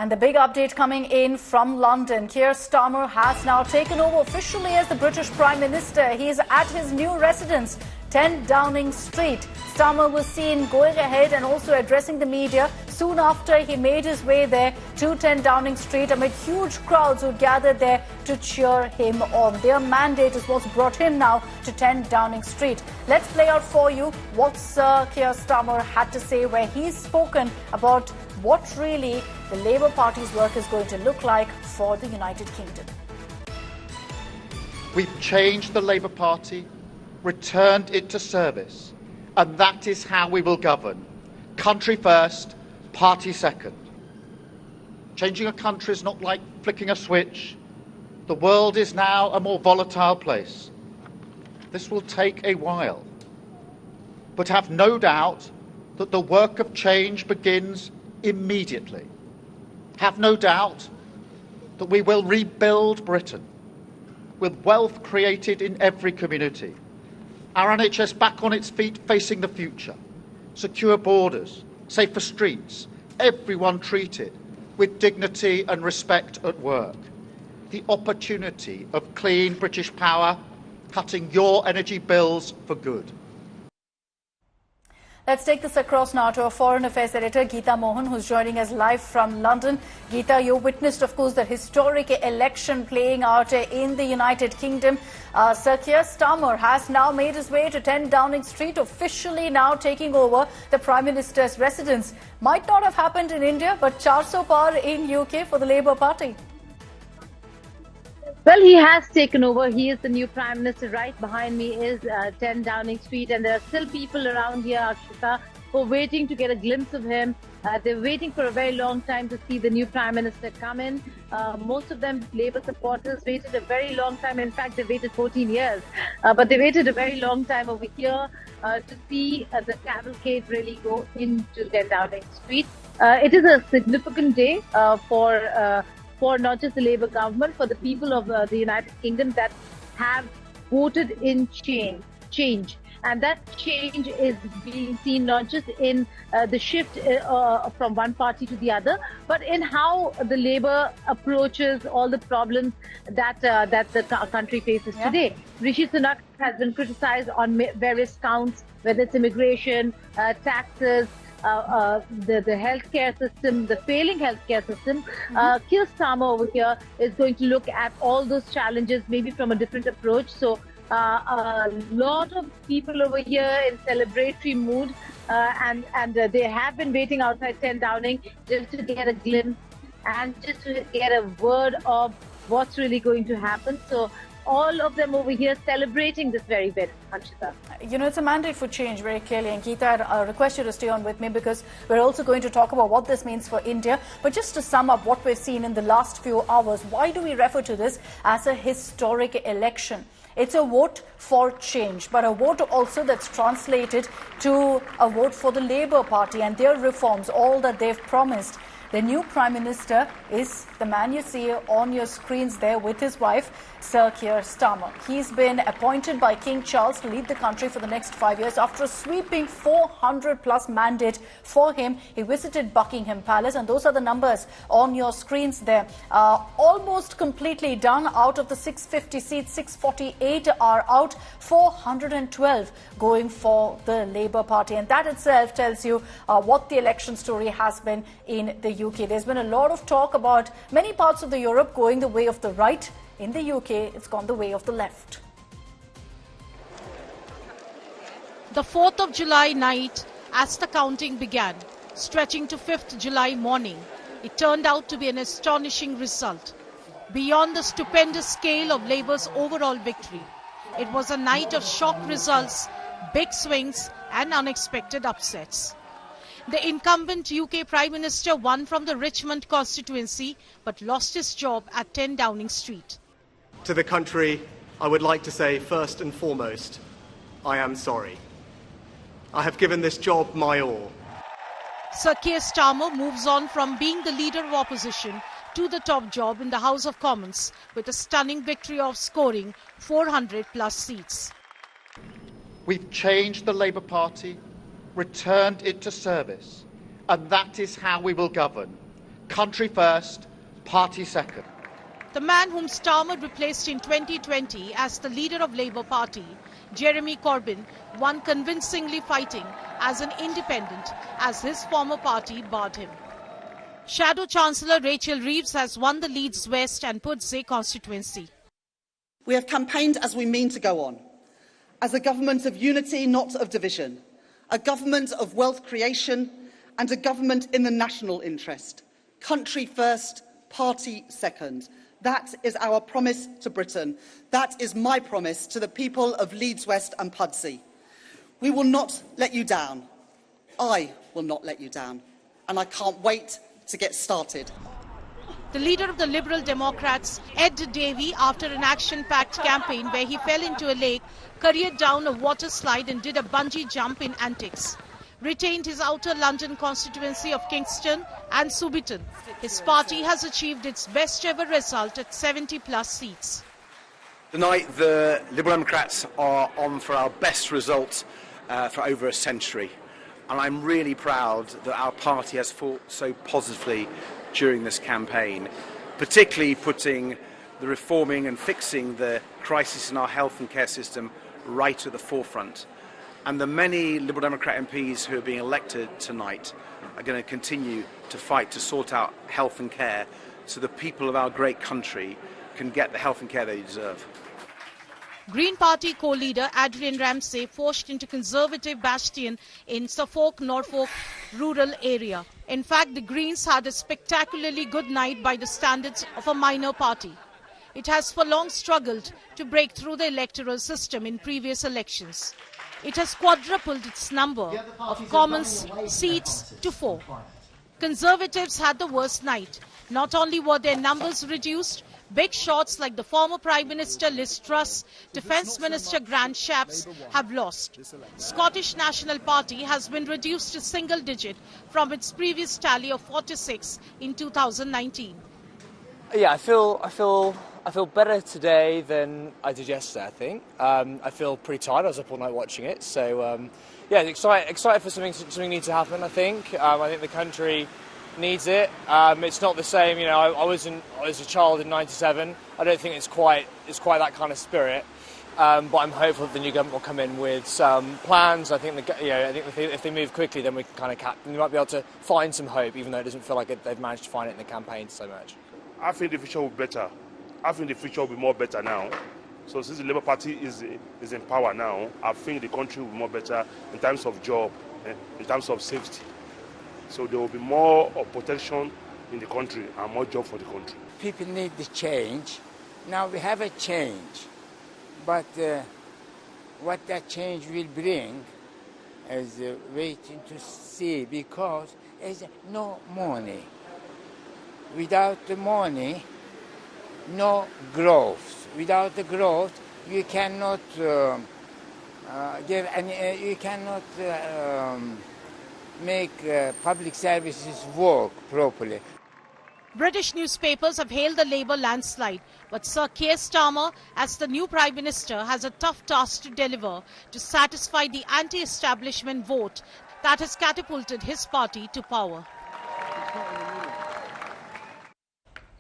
And the big update coming in from London. Keir Starmer has now taken over officially as the British Prime Minister. He is at his new residence, 10 Downing Street. Starmer was seen going ahead and also addressing the media soon after he made his way there to 10 Downing Street amid huge crowds who gathered there to cheer him on. Their mandate is what's brought him now to 10 Downing Street. Let's play out for you what Sir Keir Starmer had to say, where he's spoken about what really the Labour Party's work is going to look like for the United Kingdom. We've changed the Labour Party, returned it to service, and that is how we will govern. Country first, party second. Changing a country is not like flicking a switch. The world is now a more volatile place. This will take a while. But have no doubt that the work of change begins immediately. Have no doubt that we will rebuild Britain with wealth created in every community, our NHS back on its feet facing the future, secure borders, safer streets, everyone treated with dignity and respect at work, the opportunity of clean British power, cutting your energy bills for good. Let's take this across now to our Foreign Affairs Editor, Geeta Mohan, who's joining us live from London. Geeta, you witnessed, of course, the historic election playing out in the United Kingdom. Sir Keir Starmer has now made his way to 10 Downing Street, officially now taking over the Prime Minister's residence. Might not have happened in India, but 400 par in UK for the Labour Party. Well, he has taken over. He is the new Prime Minister. Right behind me is 10 Downing Street, and there are still people around here, Akshita, who are waiting to get a glimpse of him. They're waiting for a very long time to see the new Prime Minister come in. Most of them, Labour supporters, waited a very long time. In fact, they waited 14 years. But they waited a very long time over here to see the cavalcade really go into 10 Downing Street. It is a significant day for not just the Labour government, for the people of the United Kingdom that have voted in change. And that change is being seen not just in the shift from one party to the other, but in how the Labour approaches all the problems that the country faces today. Rishi Sunak has been criticised on various counts, whether it's immigration, taxes, the healthcare system, the failing healthcare system. Keir Starmer over here is going to look at all those challenges, maybe from a different approach. So a lot of people over here in celebratory mood, and they have been waiting outside 10 Downing just to get a glimpse and just to get a word of what's really going to happen. So all of them over here celebrating this very bit, Anshita. You know, it's a mandate for change very clearly. And Geeta, I request you to stay on with me because we're also going to talk about what this means for India. But just to sum up what we've seen in the last few hours, why do we refer to this as a historic election? It's a vote for change, but a vote also that's translated to a vote for the Labour Party and their reforms, all that they've promised. The new Prime Minister is the man you see on your screens there with his wife, Sir Keir Starmer. He's been appointed by King Charles to lead the country for the next 5 years after a sweeping 400-plus mandate for him. He visited Buckingham Palace, and those are the numbers on your screens there. Almost completely done. Out of the 650 seats, 648 are out, 412 going for the Labour Party. And that itself tells you what the election story has been in the UK. There's been a lot of talk about many parts of the Europe going the way of the right. In the UK, it's gone the way of the left. The 4th of July night, as the counting began, stretching to 5th July morning, it turned out to be an astonishing result. Beyond the stupendous scale of Labour's overall victory, it was a night of shock results, big swings and unexpected upsets. The incumbent UK Prime Minister won from the Richmond constituency but lost his job at 10 Downing Street. To the country, I would like to say first and foremost, I am sorry. I have given this job my all. Sir Keir Starmer moves on from being the leader of opposition to the top job in the House of Commons with a stunning victory of scoring 400-plus seats. We've changed the Labour Party, returned it to service, and that is how we will govern. country first, party second. The man whom Starmer replaced in 2020 as the leader of Labour Party, Jeremy Corbyn, won convincingly fighting as an independent as his former party barred him. Shadow Chancellor Rachel Reeves has won the Leeds West and Pudsey constituency. We have campaigned as we mean to go on, as a government of unity, not of division, a government of wealth creation and a government in the national interest. Country first, party second. That is our promise to Britain. That is my promise to the people of Leeds West and Pudsey. We will not let you down. I will not let you down. And I can't wait to get started. The leader of the Liberal Democrats, Ed Davey, after an action-packed campaign where he fell into a lake, careered down a water slide and did a bungee jump in antics, retained his outer London constituency of Kingston and Surbiton. His party has achieved its best ever result at 70+ seats. Tonight the Liberal Democrats are on for our best result for over a century, and I'm really proud that our party has fought so positively during this campaign, particularly putting the reforming and fixing the crisis in our health and care system right at the forefront. And the many Liberal Democrat MPs who are being elected tonight are going to continue to fight to sort out health and care so the people of our great country can get the health and care they deserve. Green Party co-leader Adrian Ramsay forced into Conservative bastion in Suffolk, Norfolk rural area. In fact, the Greens had a spectacularly good night by the standards of a minor party. It has for long struggled to break through the electoral system in previous elections. It has quadrupled its number of Commons seats to 4. Conservatives had the worst night. Not only were their numbers reduced, big shots like the former Prime Minister Liz Truss, Defence Minister Grant Shapps have lost. Scottish National Party has been reduced to single digit from its previous tally of 46 in 2019. Yeah, I feel better today than I did yesterday, I think. I feel pretty tired. I was up all night watching it. So, yeah, excited for something needs to happen, I think. I think the country needs it. It's not the same, you know, I was a child in '97. I don't think it's quite that kind of spirit. But I'm hopeful that the new government will come in with some plans. I think if they move quickly, then we can kind of we might be able to find some hope, even though it doesn't feel like they've managed to find it in the campaign so much. I think the future will be better. I think the future will be more better now. So since the Labour Party is in power now, I think the country will be more better in terms of job, in terms of safety. So there will be more protection in the country and more job for the country. People need the change. Now we have a change, but what that change will bring is waiting to see, because there's no money. Without the money, no growth. Without the growth, you cannot make public services work properly. British newspapers have hailed the Labour landslide, but Sir Keir Starmer, as the new Prime Minister, has a tough task to deliver to satisfy the anti-establishment vote that has catapulted his party to power.